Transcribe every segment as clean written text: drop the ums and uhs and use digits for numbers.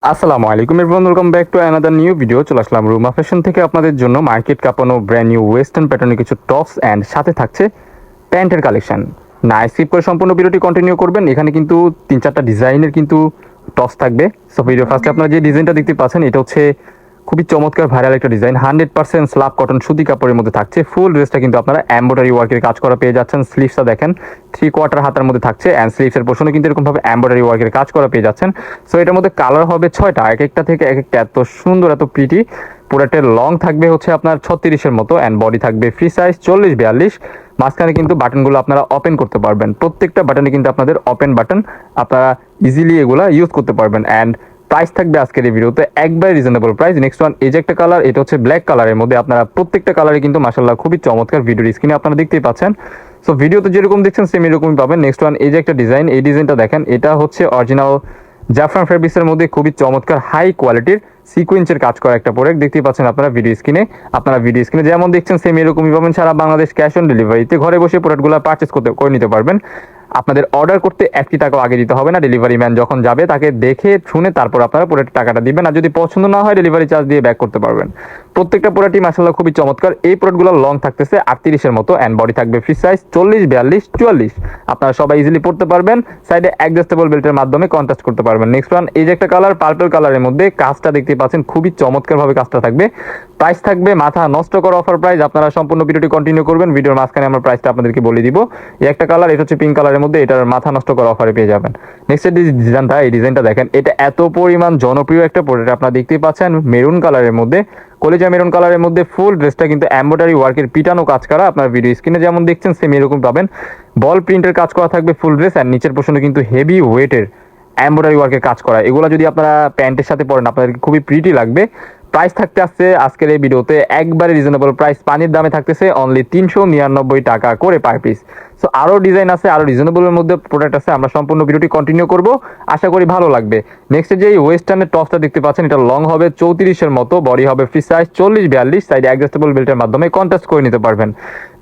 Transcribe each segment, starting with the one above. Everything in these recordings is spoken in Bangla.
আসসালামু আলাইকুম everyone, welcome back to another new video. চলে আসলাম রুমা ফ্যাশন থেকে আপনাদের জন্য মার্কেট কাঁপানো ব্র্যান্ড নিউ ওয়েস্টার্ন প্যাটার্নের কিছু টপস অ্যান্ড সাথে থাকছে প্যান্টের কালেকশন। না স্কিপ করে সম্পূর্ণ ভিডিওটি কন্টিনিউ করবেন। এখানে কিন্তু 3-4টা ডিজাইনের কিন্তু টপস থাকবে। সো ভিডিও ফার্স্টে আপনারা যে ডিজাইনটা দেখতে পাচ্ছেন এটা হচ্ছে খুবই চমৎকার ভাইরাল একটা ডিজাইন। 100% স্লাব কটন সুতি কাপড়ের মধ্যে থাকছে। ফুল ড্রেসটা কিন্তু আপনারা এমব্রয়ডারি ওয়ার্কের কাজ করা পেয়ে যাচ্ছেন। স্লিভসটা দেখেন 3/4 হাতার মধ্যে থাকছে অ্যান্ড স্লিভসের পোর্শনে কিন্তু এরকমভাবে এমব্রয়ডারি ওয়ার্কের কাজ করা পেয়ে যাচ্ছেন। সো এটার মধ্যে কালার হবে 6টা, এক একটা থেকে এক একটা এত সুন্দর এত প্রিটি। পুরাটের লং থাকবে হচ্ছে আপনার 36-এর মতো অ্যান্ড বডি থাকবে ফ্রি সাইজ 40-42। মাঝখানে কিন্তু বাটনগুলো আপনারা ওপেন করতে পারবেন। প্রত্যেকটা বাটনে কিন্তু আপনাদের ওপেন বাটন, আপনারা ইজিলি এগুলা ইউজ করতে পারবেন। অ্যান্ড প্রাইস থাকবে আজকের এই ভিডিওতে একবারে রিজনেবল প্রাইস। নেক্সট ওয়ান, এই যে একটা কালার, এটা হচ্ছে ব্ল্যাক কালারের মধ্যে। আপনারা প্রত্যেকটা কালারে কিন্তু মাশাআল্লাহ খুবই চমৎকার। ভিডিওর স্ক্রিনে আপনারা দেখতেই পাচ্ছেন। সো ভিডিওতে যেরকম দেখছেন সেম এরকমই পাবেন। নেক্সট ওয়ান, এই যে একটা ডিজাইন, এই ডিজাইনটা দেখেন, এটা হচ্ছে অরিজিনাল জাফরান ফেব্রিক্সের মধ্যে খুবই চমৎকার হাই কোয়ালিটির সিকোয়েন্সের কাজ করা একটা প্রোডাক্ট দেখতেই পাচ্ছেন আপনারা ভিডিও স্ক্রিনে যেমন দেখছেন সেম এরকমই পাবেন। সারা বাংলাদেশ ক্যাশ অন ডেলিভারিতে ঘরে বসে প্রোডাক্টগুলো পারচেস করে নিতে পারবেন। আপনাদের অর্ডার করতে 1 টাকাও আগে দিতে হবে না। ডেলিভারি ম্যান যখন যাবে তাকে দেখে শুনে তারপর আপনারা প্রোডাক্ট টাকাটা দিবেন। আর যদি পছন্দ না হয় ডেলিভারি চার্জ দিয়ে ব্যাক করতে পারবেন। প্রত্যেকটা প্রোডাক্টই মাশাআল্লাহ খুবই চমৎকার। এই প্রোডাক্টগুলো লং থাকতেছে 38-এর মতো অ্যান্ড বডি থাকবে ফ্রি সাইজ 40-42-44। আপনারা সবাই ইজিলি পড়তে পারবেন। সাইডে অ্যাডজাস্টেবল বেল্টের মাধ্যমে কন্ট্রাস্ট করতে পারবেন। নেক্সট ওয়ান, এই যে একটা কালার পার্পল কালারের মধ্যে কাজটা দেখতে পাচ্ছেন খুবই চমৎকারভাবে কাজটা থাকবে। প্রাইস থাকবে মাথা নষ্ট করা অফার প্রাইস। আপনারা সম্পূর্ণ ভিডিওটি কন্টিনিউ করবেন। ভিডিওর মাঝখানে আমরা প্রাইসটা আপনাদেরকে বলে দিব। এই একটা কালার, এটা হচ্ছে পিঙ্ক কালারের মধ্যে, এটার মাথা নষ্ট করা অফারে পেয়ে যাবেন। নেক্সট ডিজাইনটা, এই ডিজাইনটা দেখেন, এটা এত পরিমাণ জনপ্রিয় একটা প্রোডাক্ট। আপনারা দেখতেই পাচ্ছেন মেরুন কালারের মধ্যে, কলিজা মেরুন কালারের মধ্যে ফুল ড্রেসটা কিন্তু এমব্রয়ডারি ওয়ার্কের পিটানো কাজ করা। আপনার ভিডিও স্ক্রিনে যেমন দেখছেন সেম এরকম পাবেন। বল প্রিন্টের কাজ করা থাকবে ফুল ড্রেস অ্যান্ড নিচের পোর্শনে কিন্তু হেভি ওয়েটের এমব্রয়ডারি ওয়ার্কের কাজ করা। এগুলো যদি আপনারা প্যান্টের সাথে পরেন আপনাদেরকে খুবই প্রিটি লাগবে। প্রাইস থাকতে আসছে আজকের এই ভিডিওতে একবারে রিজনেবল প্রাইস। পানির দামে থাকতেছে অনলি 399 টাকা করে পার পিস। সো আরও ডিজাইন আছে, আরও রিজনেবলের মধ্যে প্রোডাক্ট আছে। আমরা সম্পূর্ণ ভিডিওটি কন্টিনিউ করব, আশা করি ভালো লাগবে। নেক্সট যে ওয়েস্টার্নের টপসটা দেখতে পাচ্ছেন, এটা লং হবে 34-এর মতো, বডি হবে ফ্রি সাইজ 40-42, সাইডে অ্যাডজাস্টেবল বেল্টের মাধ্যমে কন্ট্রাস্ট করে নিতে পারবেন।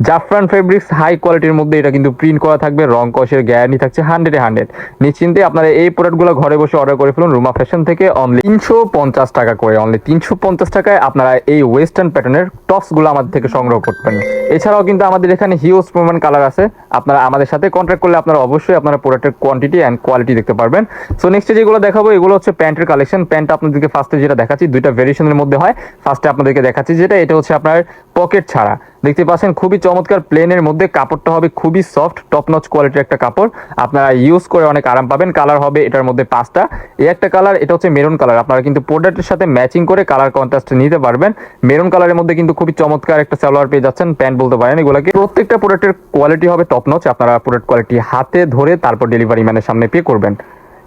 জাফরান ফেব্রিক্স হাই কোয়ালিটির মধ্যে এটা কিন্তু প্রিন্ট করা থাকবে। রং কষের গ্যারান্টি থাকছে 100-100। নিশ্চিন্তে আপনারা এই প্রোডাক্টগুলো ঘরে বসে অর্ডার করে ফেলুন রুমা ফ্যাশন থেকে অনলি 350 টাকা করে। অনলি 350 টাকায় আপনারা এই ওয়েস্টার্ন প্যাটার্নের টপসগুলো আমাদের থেকে সংগ্রহ করবেন। এছাড়াও কিন্তু আমাদের এখানে হিউজ পরিমাণ কালার আছে। আপনারা আমাদের সাথে কন্ট্যাক্ট করলে আপনারা অবশ্যই আপনারা প্রোডাক্টের কোয়ান্টিটি অ্যান্ড কোয়ালিটি দেখতে পারবেন। সো নেক্সটে যেগুলো দেখাবো এগুলো হচ্ছে প্যান্টের কালেকশন। প্যান্ট আপনাদেরকে ফার্স্টে যেটা দেখাচ্ছি, দুইটা ভেরিয়েশনের মধ্যে হয়। ফার্স্টে আপনাদেরকে দেখাচ্ছি যেটা, এটা হচ্ছে আপনার পকেট ছাড়া। দেখতে পাচ্ছেন খুবই চমৎকার প্লেনের মধ্যে, কাপড়টা হবে খুবই সফট টপ নচ কোয়ালিটির একটা কাপড়। আপনারা ইউজ করে অনেক আরাম পাবেন। কালার হবে এটার মধ্যে 5টা। এই একটা কালার, এটা হচ্ছে মেরুন কালার। আপনারা কিন্তু প্রোডাক্টের সাথে ম্যাচিং করে কালার কন্ট্রাস্ট নিতে পারবেন। মেরুন কালারের মধ্যে কিন্তু খুবই চমৎকার একটা সালোয়ার পেয়ে যাচ্ছেন, প্যান্ট বলতে পারেন এগুলোকে। প্রত্যেকটা প্রোডাক্টের কোয়ালিটি হবে টপ নচ। আপনারা প্রোডাক্ট কোয়ালিটি হাতে ধরে তারপর ডেলিভারি ম্যানের সামনে পে করবেন।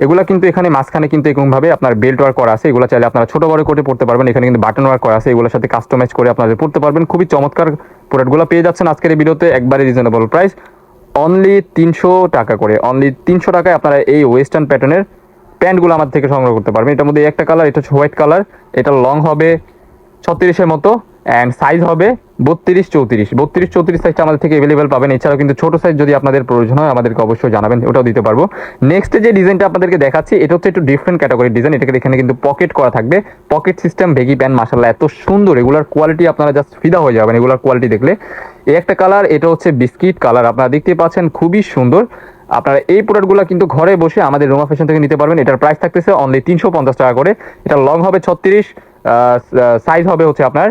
এগুলা কিন্তু এখানে মাঝখানে কিন্তু এরকমভাবে আপনার বেল্ট ওয়ার্ক করা আছে। এগুলো চাইলে আপনারা ছোট বড় করে পড়তে পারবেন। এখানে কিন্তু বাটন ওয়ার্ক করা আছে, এগুলোর সাথে কাস্টমাইজ করে আপনারা পড়তে পারবেন। খুবই চমৎকার প্রোডাক্টগুলো পেয়ে যাচ্ছেন আজকের এই ভিডিওতে একবারে রিজনেবল প্রাইস অনলি 300 টাকা করে। অনলি 300 টাকায় আপনারা এই ওয়েস্টার্ন প্যাটার্নের প্যান্টগুলো আমাদের থেকে সংগ্রহ করতে পারবেন। এটার মধ্যে একটা কালার, এটা হচ্ছে হোয়াইট কালার। এটা লং হবে 36-এর মতো অ্যান্ড সাইজ হবে 32-34 সাইজটা আমাদের থেকে অ্যাভেলেবেল পাবেন। এছাড়াও কিন্তু ছোট সাইজ যদি আপনাদের প্রয়োজন হয় আমাদেরকে অবশ্যই জানাবেন, ওটাও দিতে পারবো। নেক্সট যে ডিজাইনটা আপনাদেরকে দেখাচ্ছি, এটা হচ্ছে একটু ডিফারেন্ট ক্যাটাগরির ডিজাইন। এটাকে এখানে কিন্তু পকেট করা থাকবে, পকেট সিস্টেম ভেগি প্যান্ট। মাশাআল্লাহ এত সুন্দর, এগুলার কোয়ালিটি আপনারা জাস্ট ফিদা হয়ে যাবেন এগুলার কোয়ালিটি দেখলে। এই একটা কালার, এটা হচ্ছে বিস্কিট কালার। আপনারা দেখতে পাচ্ছেন খুবই সুন্দর। আপনারা এই প্রোডাক্টগুলো কিন্তু ঘরে বসে আমাদের রুমা ফ্যাশন থেকে নিতে পারবেন। এটার প্রাইস থাকতেছে অনলি 350 টাকা করে। এটা লং হবে 36, সাইজ হবে হচ্ছে আপনার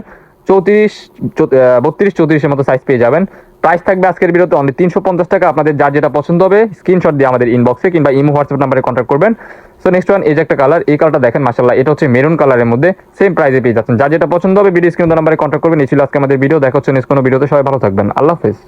32-34-এর মতো সাইজ পেয়ে যাবেন। প্রাইস থাকবে আজকের ভিডিওতে অনলি 350 টাকা। আপনাদের যার যেটা পছন্দ হবে স্ক্রিনশট দিয়ে আমাদের ইনবক্সে কিংবা ইমো হোয়াটসঅ্যাপ নাম্বারে কন্ট্যাক্ট করবেন। সো নেক্সট ওয়ান, এই যে একটা কালার, এই কালারটা দেখেন মাশাআল্লাহ, এটা হচ্ছে মেরুন কালারের মধ্যে সেম প্রাইসে পেয়ে যাচ্ছেন। যার যেটা পছন্দ হবে ভিডিও স্ক্রিন নাম্বারে কন্ট্যাক্ট করবেন। এই ছিল আজকে আমাদের ভিডিও। দেখা হচ্ছে নেক্সট কোনো ভিডিওতে। সবাই ভালো থাকবেন, আল্লাহ হাফেজ।